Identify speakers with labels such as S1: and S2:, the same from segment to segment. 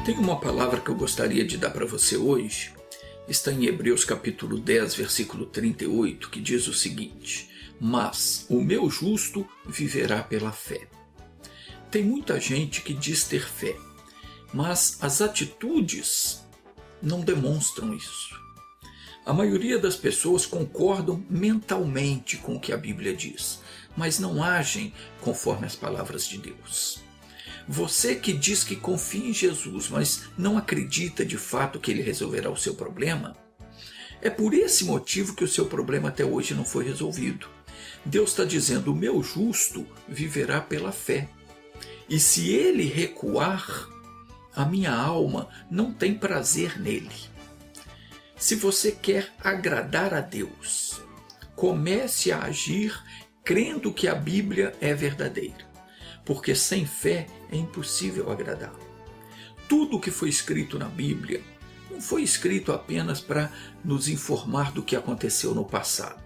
S1: Tem uma palavra que eu gostaria de dar para você hoje. Está em Hebreus capítulo 10, versículo 38, que diz o seguinte: mas o meu justo viverá pela fé. Tem muita gente que diz ter fé, mas as atitudes não demonstram isso. A maioria das pessoas concordam mentalmente com o que a Bíblia diz, mas não agem conforme as palavras de Deus. Você que diz que confia em Jesus, mas não acredita de fato que ele resolverá o seu problema, é por esse motivo que o seu problema até hoje não foi resolvido. Deus está dizendo: o meu justo viverá pela fé. E se ele recuar, a minha alma não tem prazer nele. Se você quer agradar a Deus, comece a agir crendo que a Bíblia é verdadeira, porque sem fé é impossível agradá-lo. Tudo o que foi escrito na Bíblia não foi escrito apenas para nos informar do que aconteceu no passado.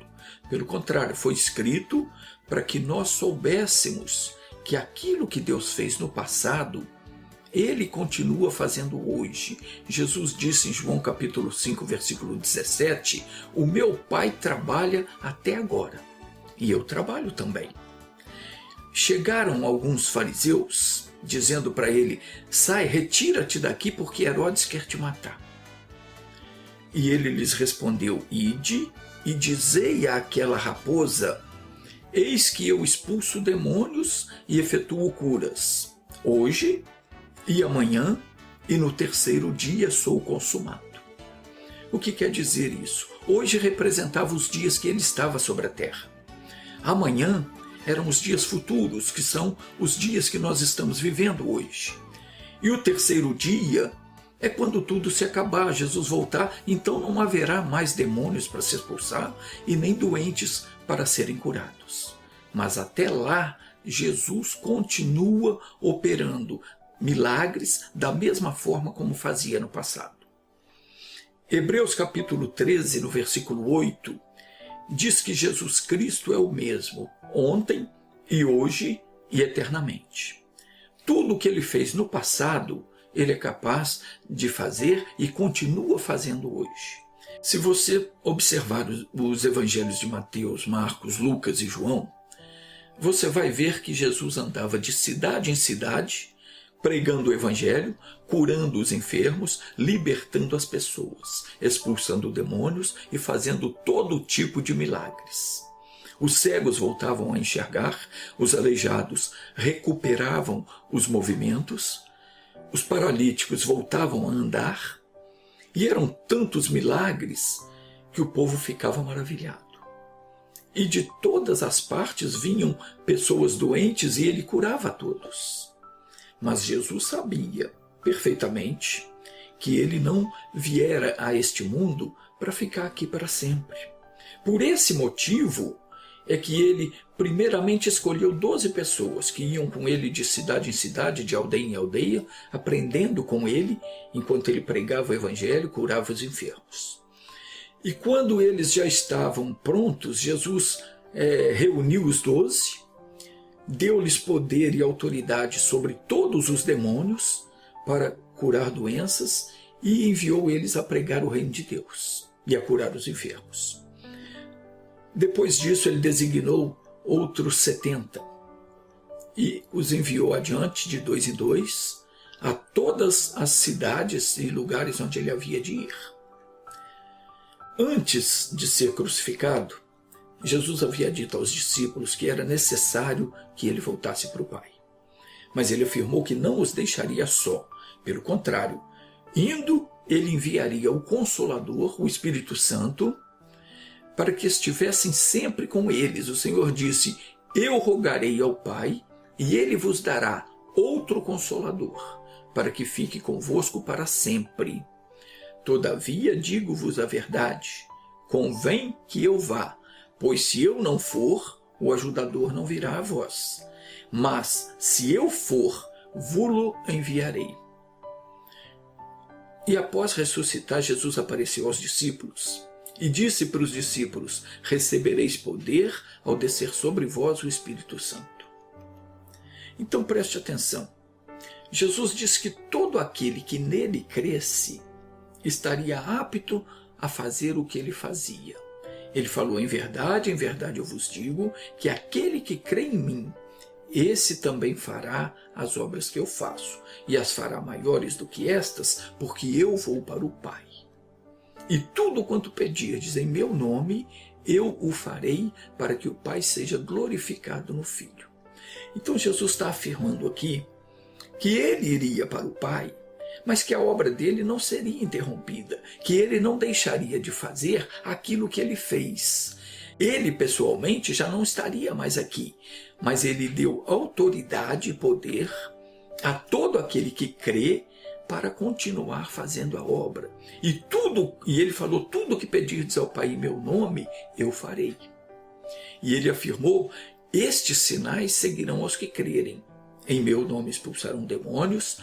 S1: Pelo contrário, foi escrito para que nós soubéssemos que aquilo que Deus fez no passado, ele continua fazendo hoje. Jesus disse em João capítulo 5, versículo 17, o meu Pai trabalha até agora, e eu trabalho também. Chegaram alguns fariseus, dizendo para ele: sai, retira-te daqui, porque Herodes quer te matar. E ele lhes respondeu: ide e dizei àquela raposa: eis que eu expulso demônios e efetuo curas, hoje e amanhã, e no terceiro dia sou consumado. O que quer dizer isso? Hoje representava os dias que ele estava sobre a terra. Amanhã eram os dias futuros, que são os dias que nós estamos vivendo hoje. E o terceiro dia é quando tudo se acabar, Jesus voltar, então não haverá mais demônios para se expulsar e nem doentes para serem curados. Mas até lá, Jesus continua operando milagres da mesma forma como fazia no passado. Hebreus capítulo 13, no versículo 8, diz que Jesus Cristo é o mesmo, ontem e hoje e eternamente. Tudo o que ele fez no passado, ele é capaz de fazer e continua fazendo hoje. Se você observar os evangelhos de Mateus, Marcos, Lucas e João, você vai ver que Jesus andava de cidade em cidade, pregando o evangelho, curando os enfermos, libertando as pessoas, expulsando demônios e fazendo todo tipo de milagres. Os cegos voltavam a enxergar, os aleijados recuperavam os movimentos, os paralíticos voltavam a andar, e eram tantos milagres que o povo ficava maravilhado. E de todas as partes vinham pessoas doentes e ele curava a todos. Mas Jesus sabia perfeitamente que ele não viera a este mundo para ficar aqui para sempre. Por esse motivo é que ele primeiramente escolheu 12 pessoas que iam com ele de cidade em cidade, de aldeia em aldeia, aprendendo com ele enquanto ele pregava o evangelho, curava os enfermos. E quando eles já estavam prontos, Jesus reuniu os 12, deu-lhes poder e autoridade sobre todos os demônios para curar doenças e enviou eles a pregar o reino de Deus e a curar os enfermos. Depois disso, ele designou outros 70 e os enviou adiante de 2 em 2 a todas as cidades e lugares onde ele havia de ir. Antes de ser crucificado, Jesus havia dito aos discípulos que era necessário que ele voltasse para o Pai. Mas ele afirmou que não os deixaria só. Pelo contrário, indo, ele enviaria o Consolador, o Espírito Santo, para que estivessem sempre com eles. O Senhor disse: eu rogarei ao Pai, e ele vos dará outro Consolador, para que fique convosco para sempre. Todavia digo-vos a verdade, convém que eu vá, pois se eu não for, o ajudador não virá a vós. Mas se eu for, vô-lo enviarei. E após ressuscitar, Jesus apareceu aos discípulos E disse para os discípulos: recebereis poder ao descer sobre vós o Espírito Santo. Então preste atenção. Jesus diz que todo aquele que nele cresce estaria apto a fazer o que ele fazia. Ele falou: em verdade eu vos digo que aquele que crê em mim, esse também fará as obras que eu faço, e as fará maiores do que estas, porque eu vou para o Pai. E tudo quanto pedirdes em meu nome, eu o farei, para que o Pai seja glorificado no Filho. Então Jesus está afirmando aqui que ele iria para o Pai, mas que a obra dele não seria interrompida, que ele não deixaria de fazer aquilo que ele fez. Ele, pessoalmente, já não estaria mais aqui, mas ele deu autoridade e poder a todo aquele que crê para continuar fazendo a obra. E ele falou: tudo que pedirdes ao Pai em meu nome, eu farei. E ele afirmou: estes sinais seguirão aos que crerem. Em meu nome expulsarão demônios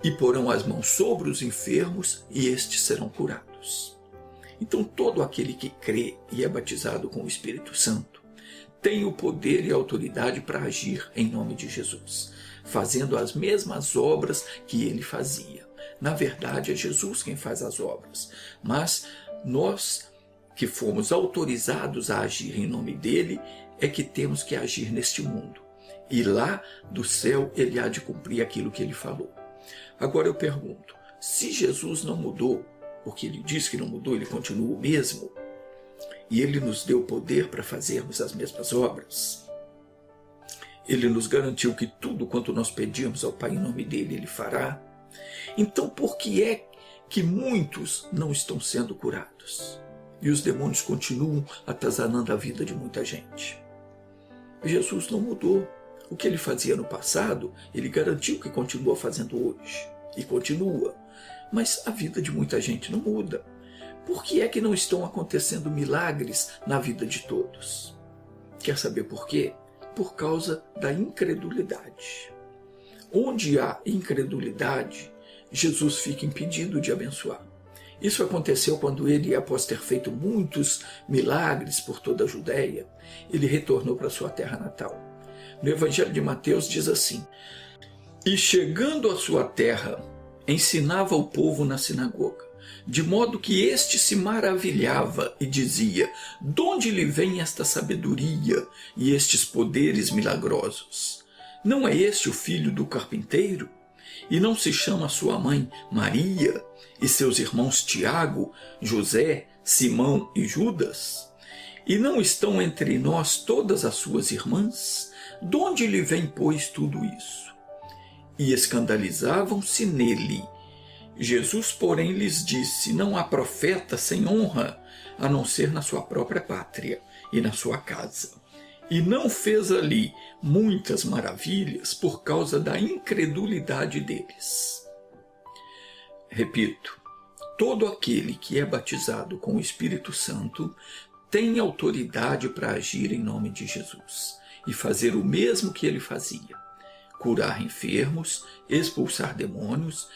S1: e porão as mãos sobre os enfermos e estes serão curados. Então todo aquele que crê e é batizado com o Espírito Santo tem o poder e a autoridade para agir em nome de Jesus, fazendo as mesmas obras que ele fazia. Na verdade, é Jesus quem faz as obras, mas nós que fomos autorizados a agir em nome dele é que temos que agir neste mundo. E lá do céu ele há de cumprir aquilo que ele falou. Agora eu pergunto, se Jesus não mudou, porque ele diz que não mudou, ele continua o mesmo, e ele nos deu poder para fazermos as mesmas obras, ele nos garantiu que tudo quanto nós pedimos ao Pai em nome dele, ele fará, então por que é que muitos não estão sendo curados? E os demônios continuam atazanando a vida de muita gente. Jesus não mudou. O que ele fazia no passado, ele garantiu que continua fazendo hoje. E continua. Mas a vida de muita gente não muda. Por que é que não estão acontecendo milagres na vida de todos? Quer saber por quê? Por causa da incredulidade. Onde há incredulidade, Jesus fica impedido de abençoar. Isso aconteceu quando ele, após ter feito muitos milagres por toda a Judéia, ele retornou para sua terra natal. No Evangelho de Mateus diz assim: e chegando à sua terra, ensinava o povo na sinagoga, de modo que este se maravilhava e dizia: de onde lhe vem esta sabedoria e estes poderes milagrosos? Não é este o filho do carpinteiro? E não se chama sua mãe Maria e seus irmãos Tiago, José, Simão e Judas? E não estão entre nós todas as suas irmãs? De onde lhe vem, pois, tudo isso? E escandalizavam-se nele. Jesus, porém, lhes disse: não há profeta sem honra, a não ser na sua própria pátria e na sua casa. E não fez ali muitas maravilhas por causa da incredulidade deles. Repito, todo aquele que é batizado com o Espírito Santo tem autoridade para agir em nome de Jesus e fazer o mesmo que ele fazia: curar enfermos, expulsar demônios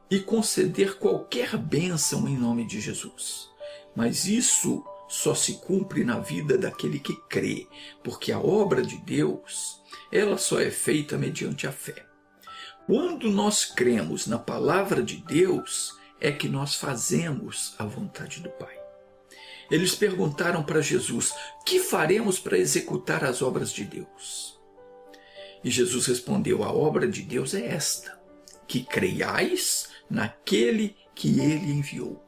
S1: e conceder qualquer bênção em nome de Jesus. Mas isso só se cumpre na vida daquele que crê, porque a obra de Deus, ela só é feita mediante a fé. Quando nós cremos na palavra de Deus, é que nós fazemos a vontade do Pai. Eles perguntaram para Jesus: que faremos para executar as obras de Deus? E Jesus respondeu: a obra de Deus é esta, que creiais naquele que ele enviou.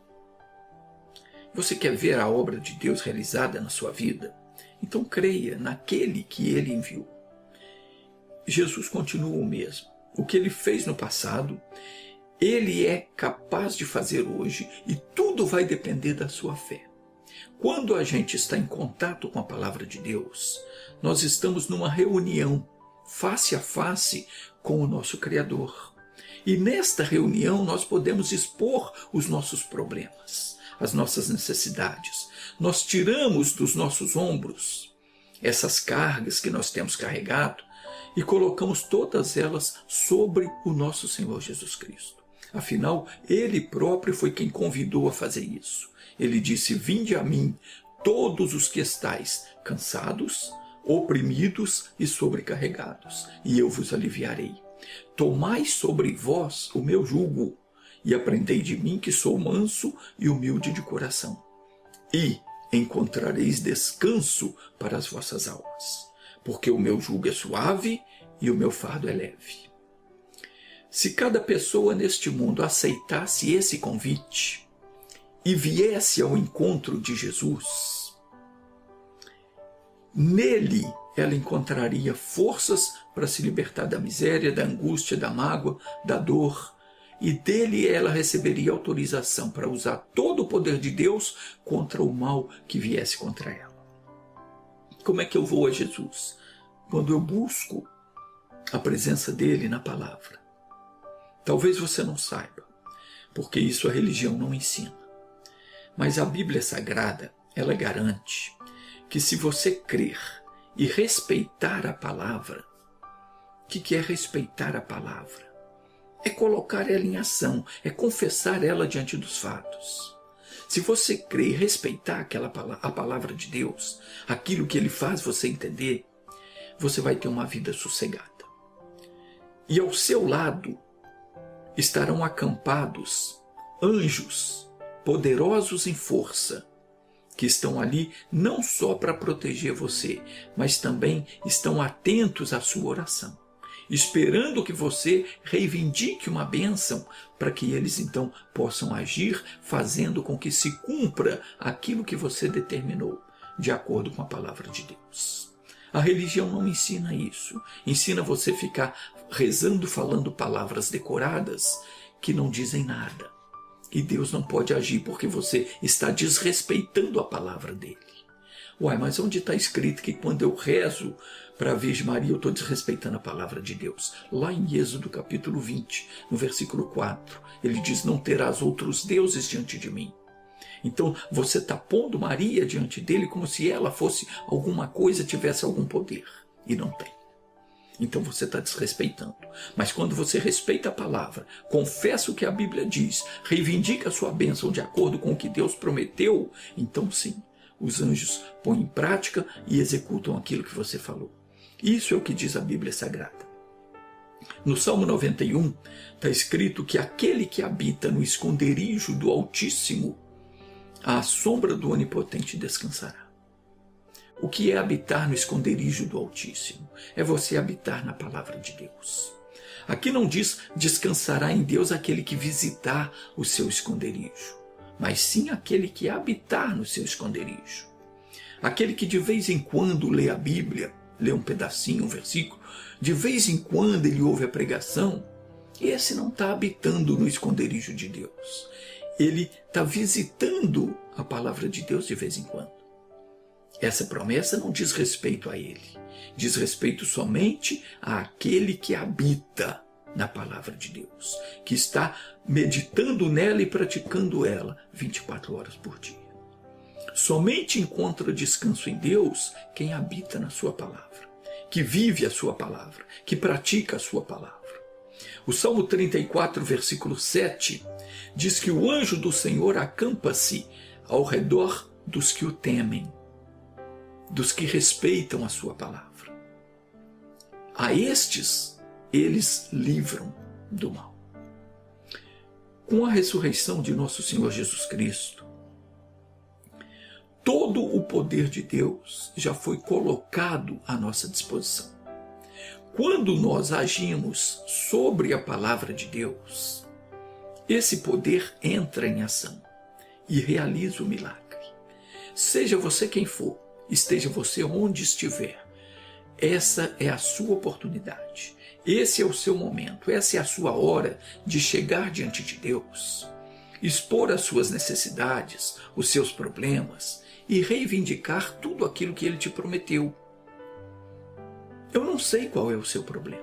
S1: Você quer ver a obra de Deus realizada na sua vida? Então creia naquele que ele enviou. Jesus continua o mesmo. O que ele fez no passado, ele é capaz de fazer hoje, e tudo vai depender da sua fé. Quando a gente está em contato com a palavra de Deus, nós estamos numa reunião face a face com o nosso Criador. E nesta reunião nós podemos expor os nossos problemas, as nossas necessidades. Nós tiramos dos nossos ombros essas cargas que nós temos carregado e colocamos todas elas sobre o nosso Senhor Jesus Cristo. Afinal, ele próprio foi quem convidou a fazer isso. Ele disse: vinde a mim, todos os que estáis cansados, oprimidos e sobrecarregados, e eu vos aliviarei. Tomai sobre vós o meu jugo, e aprendei de mim, que sou manso e humilde de coração, e encontrareis descanso para as vossas almas, porque o meu jugo é suave e o meu fardo é leve. Se cada pessoa neste mundo aceitasse esse convite e viesse ao encontro de Jesus, nele ela encontraria forças para se libertar da miséria, da angústia, da mágoa, da dor, e dele ela receberia autorização para usar todo o poder de Deus contra o mal que viesse contra ela. Como é que eu vou a Jesus? Quando eu busco a presença dele na palavra. Talvez você não saiba, porque isso a religião não ensina. Mas a Bíblia Sagrada, ela garante que se você crer e respeitar a palavra, o que é respeitar a palavra? É colocar ela em ação, é confessar ela diante dos fatos. Se você crer e respeitar a palavra de Deus, aquilo que ele faz você entender, você vai ter uma vida sossegada. E ao seu lado estarão acampados anjos poderosos em força, que estão ali não só para proteger você, mas também estão atentos à sua oração, esperando que você reivindique uma bênção, para que eles então possam agir, fazendo com que se cumpra aquilo que você determinou, de acordo com a palavra de Deus. A religião não ensina isso. Ensina você ficar rezando, falando palavras decoradas que não dizem nada. E Deus não pode agir porque você está desrespeitando a palavra dele. Uai, mas onde está escrito que quando eu rezo para a Virgem Maria eu estou desrespeitando a palavra de Deus? Lá em Êxodo capítulo 20, no versículo 4, ele diz: não terás outros deuses diante de mim. Então você está pondo Maria diante dele como se ela fosse alguma coisa, tivesse algum poder. E não tem. Então você está desrespeitando. Mas quando você respeita a palavra, confessa o que a Bíblia diz, reivindica a sua bênção de acordo com o que Deus prometeu, então sim, os anjos põem em prática e executam aquilo que você falou. Isso é o que diz a Bíblia Sagrada. No Salmo 91 está escrito que aquele que habita no esconderijo do Altíssimo, à sombra do Onipotente descansará. O que é habitar no esconderijo do Altíssimo? É você habitar na palavra de Deus. Aqui não diz descansará em Deus aquele que visitar o seu esconderijo, mas sim aquele que habitar no seu esconderijo. Aquele que de vez em quando lê a Bíblia, lê um pedacinho, um versículo, de vez em quando ele ouve a pregação, esse não está habitando no esconderijo de Deus. Ele está visitando a palavra de Deus de vez em quando. Essa promessa não diz respeito a ele, diz respeito somente àquele que habita na palavra de Deus, que está meditando nela e praticando ela 24 horas por dia. Somente encontra descanso em Deus quem habita na sua palavra, que vive a sua palavra, que pratica a sua palavra. O Salmo 34, versículo 7, diz que o anjo do Senhor acampa-se ao redor dos que o temem, dos que respeitam a sua palavra. A estes, eles livram do mal. Com a ressurreição de nosso Senhor Jesus Cristo, todo o poder de Deus já foi colocado à nossa disposição. Quando nós agimos sobre a palavra de Deus, esse poder entra em ação e realiza o milagre. Seja você quem for, esteja você onde estiver, essa é a sua oportunidade, esse é o seu momento, essa é a sua hora de chegar diante de Deus, expor as suas necessidades, os seus problemas e reivindicar tudo aquilo que Ele te prometeu. Eu não sei qual é o seu problema.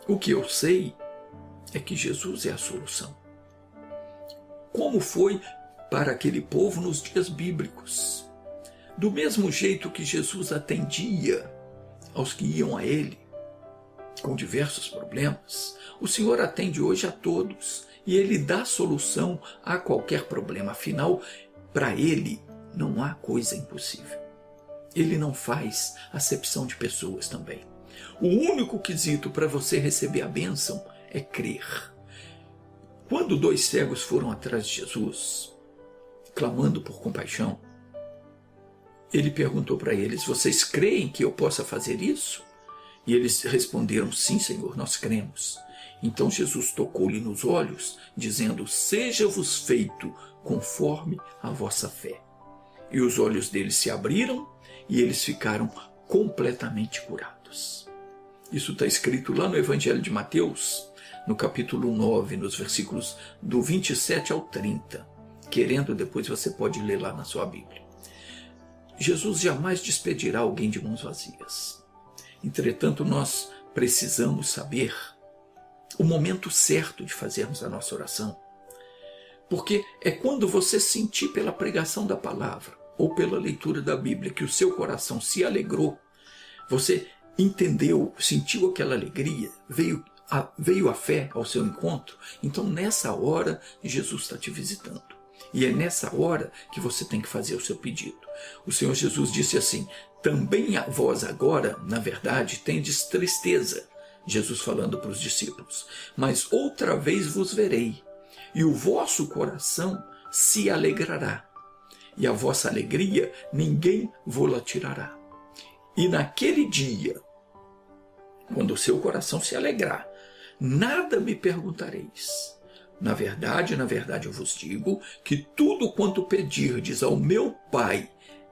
S1: O que eu sei é que Jesus é a solução. Como foi para aquele povo nos dias bíblicos. Do mesmo jeito que Jesus atendia aos que iam a ele, com diversos problemas, o Senhor atende hoje a todos e Ele dá solução a qualquer problema. Afinal, para Ele não há coisa impossível. Ele não faz acepção de pessoas também. O único quesito para você receber a bênção é crer. Quando 2 cegos foram atrás de Jesus, clamando por compaixão, Ele perguntou para eles: vocês creem que eu possa fazer isso? E eles responderam: sim, Senhor, nós cremos. Então Jesus tocou-lhe nos olhos, dizendo: seja-vos feito conforme a vossa fé. E os olhos deles se abriram e eles ficaram completamente curados. Isso está escrito lá no Evangelho de Mateus, no capítulo 9, nos versículos do 27 ao 30. Querendo, depois você pode ler lá na sua Bíblia. Jesus jamais despedirá alguém de mãos vazias. Entretanto, nós precisamos saber o momento certo de fazermos a nossa oração. Porque é quando você sentir pela pregação da palavra ou pela leitura da Bíblia que o seu coração se alegrou, você entendeu, sentiu aquela alegria, veio a fé ao seu encontro, então nessa hora Jesus está te visitando. E é nessa hora que você tem que fazer o seu pedido. O Senhor Jesus disse assim: também a vós agora, na verdade, tendes tristeza. Jesus falando para os discípulos: mas outra vez vos verei, e o vosso coração se alegrará, e a vossa alegria ninguém vô-la tirará. E naquele dia, quando o seu coração se alegrar, nada me perguntareis. Na verdade, eu vos digo que tudo quanto pedirdes ao meu Pai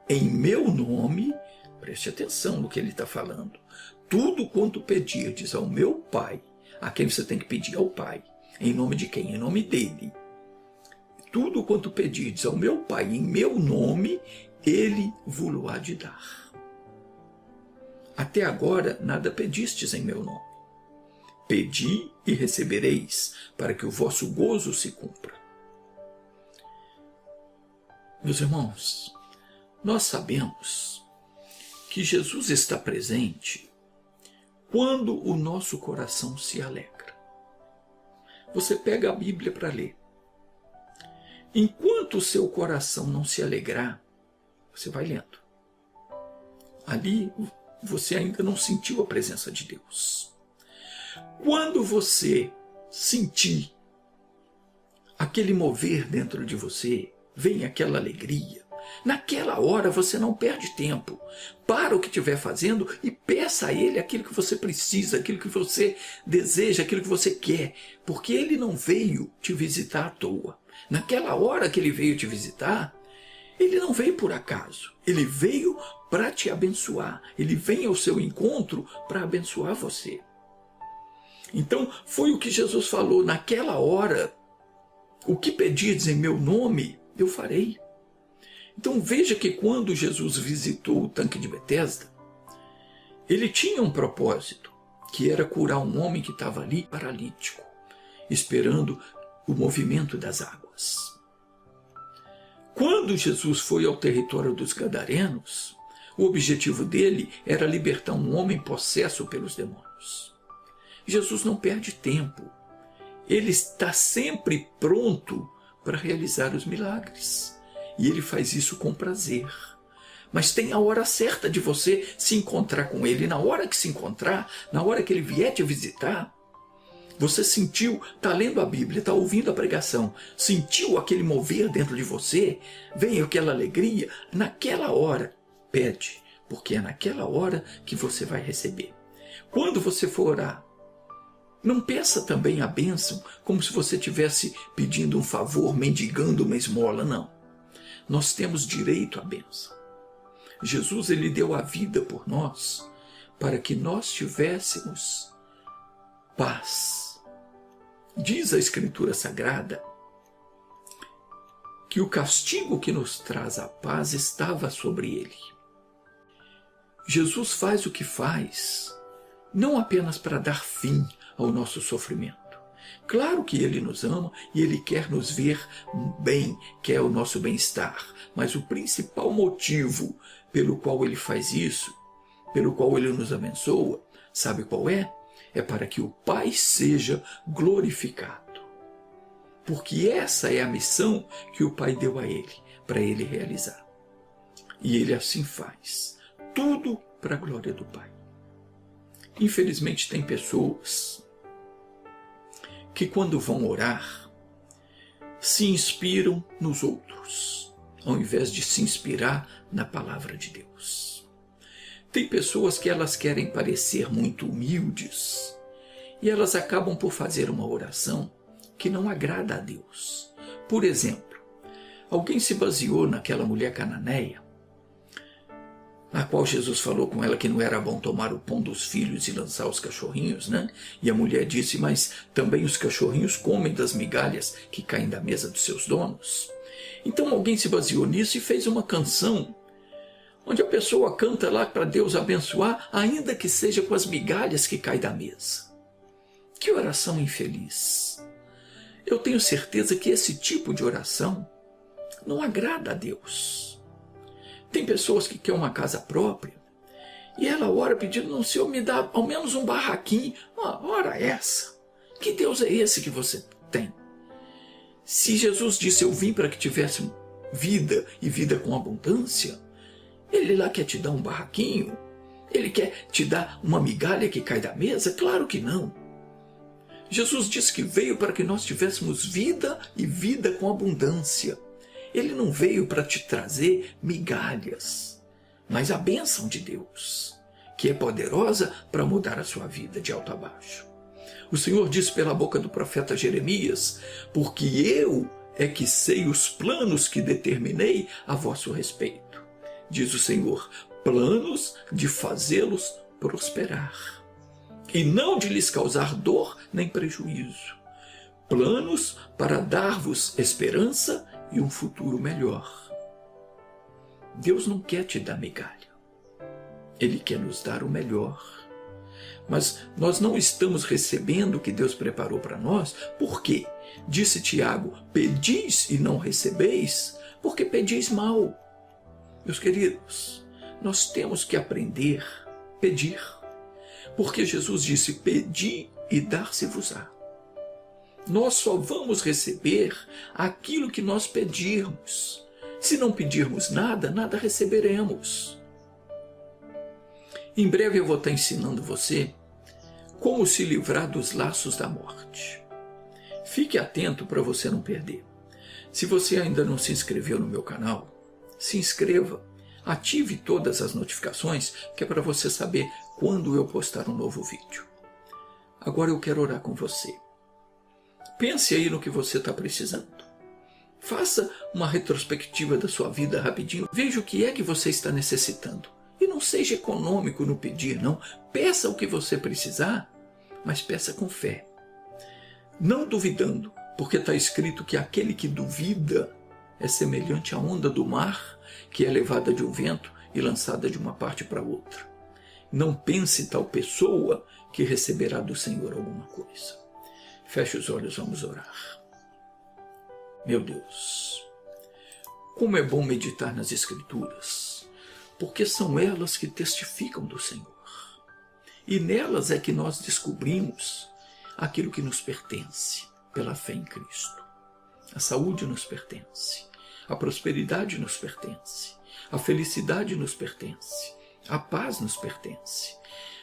S1: em meu nome, preste atenção no que ele está falando, tudo quanto pedirdes ao meu Pai, a quem você tem que pedir? Ao Pai. Em nome de quem? Em nome dele. Tudo quanto pedirdes ao meu Pai em meu nome, ele vos há de dar. Até agora nada pedistes em meu nome. Pedi e recebereis, para que o vosso gozo se cumpra. Meus irmãos, nós sabemos que Jesus está presente quando o nosso coração se alegra. Você pega a Bíblia para ler. Enquanto o seu coração não se alegrar, você vai lendo. Ali você ainda não sentiu a presença de Deus. Quando você sentir aquele mover dentro de você, vem aquela alegria, naquela hora você não perde tempo. Para o que estiver fazendo e peça a Ele aquilo que você precisa, aquilo que você deseja, aquilo que você quer, porque Ele não veio te visitar à toa. Naquela hora que Ele veio te visitar, Ele não veio por acaso. Ele veio para te abençoar. Ele vem ao seu encontro para abençoar você. Então, foi o que Jesus falou: naquela hora, o que pedirdes em meu nome, eu farei. Então veja que quando Jesus visitou o tanque de Betesda, ele tinha um propósito, que era curar um homem que estava ali paralítico, esperando o movimento das águas. Quando Jesus foi ao território dos Gadarenos, o objetivo dele era libertar um homem possesso pelos demônios. Jesus não perde tempo. Ele está sempre pronto para realizar os milagres. E ele faz isso com prazer. Mas tem a hora certa de você se encontrar com ele. Na hora que se encontrar, na hora que ele vier te visitar, você sentiu, está lendo a Bíblia, está ouvindo a pregação, sentiu aquele mover dentro de você, vem aquela alegria, naquela hora, pede, porque é naquela hora que você vai receber. Quando você for orar, não peça também a bênção como se você estivesse pedindo um favor, mendigando uma esmola, não. Nós temos direito à bênção. Jesus, ele deu a vida por nós para que nós tivéssemos paz. Diz a Escritura Sagrada que o castigo que nos traz a paz estava sobre ele. Jesus faz o que faz, não apenas para dar fim ao nosso sofrimento. Claro que ele nos ama e ele quer nos ver bem, quer o nosso bem-estar, mas o principal motivo pelo qual ele faz isso, pelo qual ele nos abençoa, sabe qual é? é para que o Pai seja glorificado. Porque essa é a missão que o Pai deu a ele, para ele realizar. E ele assim faz, tudo para a glória do Pai. Infelizmente tem pessoas que quando vão orar, se inspiram nos outros, ao invés de se inspirar na palavra de Deus. Tem pessoas que elas querem parecer muito humildes e elas acabam por fazer uma oração que não agrada a Deus. Por exemplo, alguém se baseou naquela mulher cananeia, na qual Jesus falou com ela que não era bom tomar o pão dos filhos e lançar os cachorrinhos, né? E a mulher disse, mas também os cachorrinhos comem das migalhas que caem da mesa dos seus donos. Então alguém se baseou nisso e fez uma canção, onde a pessoa canta lá para Deus abençoar, ainda que seja com as migalhas que caem da mesa. Que oração infeliz! Eu tenho certeza que esse tipo de oração não agrada a Deus. Tem pessoas que querem uma casa própria e ela ora pedindo, não, Senhor, me dá ao menos um barraquinho. Ora essa! Que Deus é esse que você tem? Se Jesus disse, eu vim para que tivesse vida e vida com abundância, ele lá quer te dar um barraquinho? Ele quer te dar uma migalha que cai da mesa? Claro que não. Jesus disse que veio para que nós tivéssemos vida e vida com abundância. Ele não veio para te trazer migalhas, mas a bênção de Deus, que é poderosa para mudar a sua vida de alto a baixo. O Senhor disse pela boca do profeta Jeremias, porque eu é que sei os planos que determinei a vosso respeito. Diz o Senhor, planos de fazê-los prosperar, e não de lhes causar dor nem prejuízo. Planos para dar-vos esperança e um futuro melhor. Deus não quer te dar migalha. Ele quer nos dar o melhor. Mas nós não estamos recebendo o que Deus preparou para nós. Por quê? Disse Tiago, pedis e não recebeis, porque pedis mal. Meus queridos, nós temos que aprender a pedir. Porque Jesus disse, pedi e dar-se-vos-á. Nós só vamos receber aquilo que nós pedirmos. Se não pedirmos nada, nada receberemos. Em breve eu vou estar ensinando você como se livrar dos laços da morte. Fique atento para você não perder. Se você ainda não se inscreveu no meu canal, se inscreva, ative todas as notificações, que é para você saber quando eu postar um novo vídeo. Agora eu quero orar com você. Pense aí no que você está precisando. Faça uma retrospectiva da sua vida rapidinho. Veja o que é que você está necessitando. E não seja econômico no pedir, não. Peça o que você precisar, mas peça com fé. Não duvidando, porque está escrito que aquele que duvida é semelhante à onda do mar, que é levada de um vento e lançada de uma parte para outra. Não pense tal pessoa que receberá do Senhor alguma coisa. Feche os olhos, vamos orar. Meu Deus, como é bom meditar nas Escrituras, porque são elas que testificam do Senhor. E nelas é que nós descobrimos aquilo que nos pertence pela fé em Cristo. A saúde nos pertence, a prosperidade nos pertence, a felicidade nos pertence, a paz nos pertence.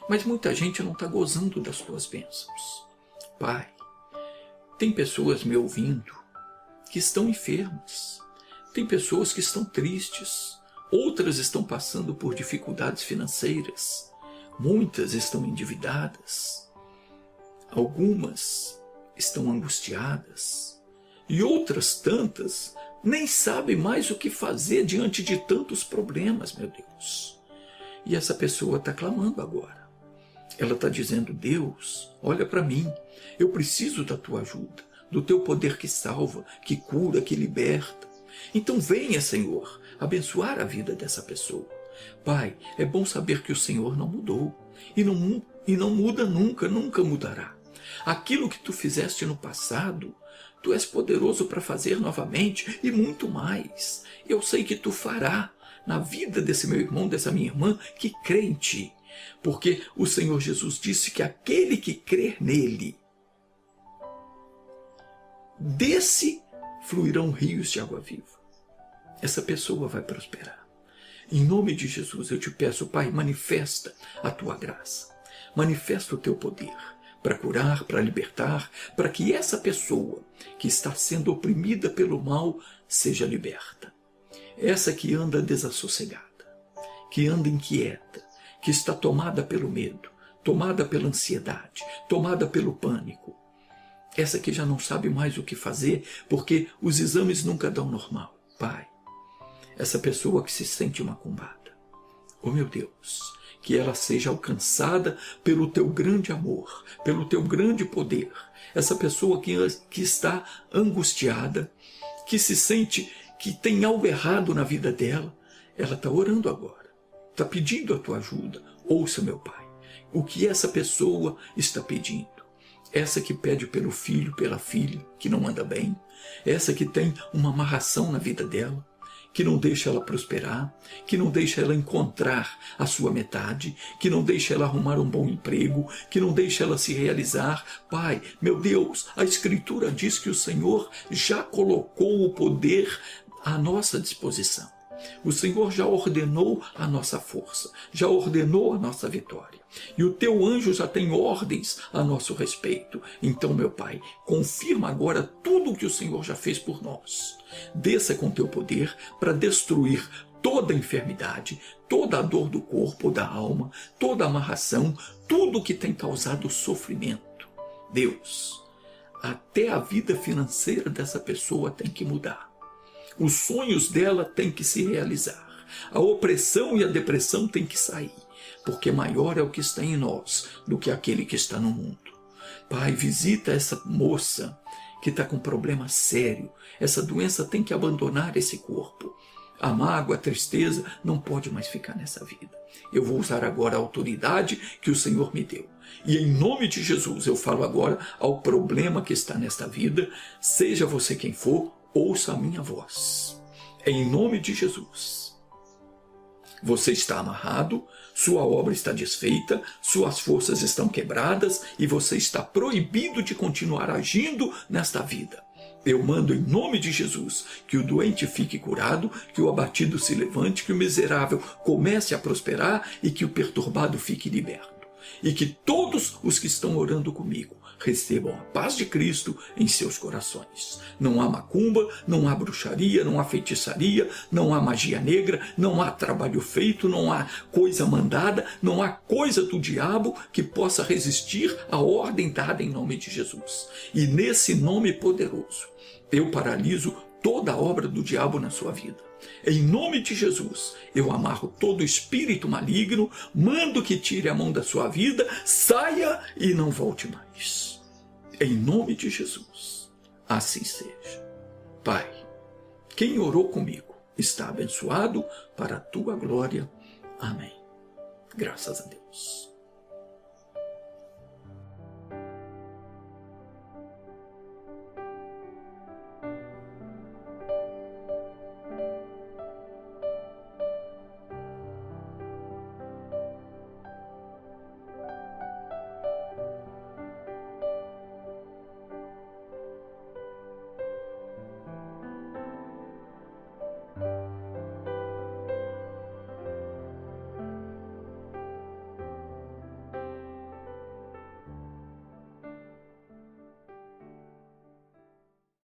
S1: Mas muita gente não está gozando das tuas bênçãos. Pai, tem pessoas me ouvindo que estão enfermas, tem pessoas que estão tristes, outras estão passando por dificuldades financeiras, muitas estão endividadas, algumas estão angustiadas e outras tantas nem sabem mais o que fazer diante de tantos problemas, meu Deus. E essa pessoa está clamando agora. Ela está dizendo, Deus, olha para mim, eu preciso da tua ajuda, do teu poder que salva, que cura, que liberta. Então venha, Senhor, abençoar a vida dessa pessoa. Pai, é bom saber que o Senhor não mudou e não muda nunca, nunca mudará. Aquilo que tu fizeste no passado, tu és poderoso para fazer novamente e muito mais. Eu sei que tu fará na vida desse meu irmão, dessa minha irmã, que crê em ti. porque o Senhor Jesus disse que aquele que crer nele, desse fluirão rios de água viva. Essa pessoa vai prosperar. Em nome de Jesus eu te peço, Pai, manifesta a tua graça, manifesta o teu poder para curar, para libertar, para que essa pessoa que está sendo oprimida pelo mal seja liberta. Essa que anda desassossegada, que anda inquieta, que está tomada pelo medo, tomada pela ansiedade, tomada pelo pânico. Essa que já não sabe mais o que fazer porque os exames nunca dão normal. Pai, essa pessoa que se sente macumbada, oh meu Deus, que ela seja alcançada pelo teu grande amor, pelo teu grande poder. Essa pessoa que está angustiada, que se sente que tem algo errado na vida dela, ela está orando agora, está pedindo a tua ajuda. Ouça, meu Pai, o que essa pessoa está pedindo. Essa que pede pelo filho, pela filha, que não anda bem. Essa que tem uma amarração na vida dela, que não deixa ela prosperar, que não deixa ela encontrar a sua metade, que não deixa ela arrumar um bom emprego, que não deixa ela se realizar. Pai, meu Deus, a Escritura diz que o Senhor já colocou o poder à nossa disposição. O Senhor já ordenou a nossa força, já ordenou a nossa vitória. E o teu anjo já tem ordens a nosso respeito. Então, meu Pai, confirma agora tudo o que o Senhor já fez por nós. Desça com teu poder para destruir toda a enfermidade, toda a dor do corpo, da alma, toda a amarração, tudo que tem causado sofrimento. Deus, até a vida financeira dessa pessoa tem que mudar. Os sonhos dela têm que se realizar. A opressão e a depressão têm que sair, porque maior é o que está em nós do que aquele que está no mundo. Pai, visita essa moça que está com problema sério. Essa doença tem que abandonar esse corpo. A mágoa, a tristeza não pode mais ficar nessa vida. Eu vou usar agora a autoridade que o Senhor me deu. E em nome de Jesus eu falo agora ao problema que está nesta vida, seja você quem for, ouça a minha voz. Em nome de Jesus. Você está amarrado, sua obra está desfeita, suas forças estão quebradas e você está proibido de continuar agindo nesta vida. Eu mando em nome de Jesus que o doente fique curado, que o abatido se levante, que o miserável comece a prosperar e que o perturbado fique liberto. E que todos os que estão orando comigo recebam a paz de Cristo em seus corações. Não há macumba, não há bruxaria, não há feitiçaria, não há magia negra, não há trabalho feito, não há coisa mandada, não há coisa do diabo que possa resistir à ordem dada em nome de Jesus. E nesse nome poderoso, eu paraliso toda a obra do diabo na sua vida. Em nome de Jesus, eu amarro todo espírito maligno, mando que tire a mão da sua vida, saia e não volte mais. Em nome de Jesus, assim seja. Pai, quem orou comigo está abençoado para a tua glória. Amém. Graças a Deus.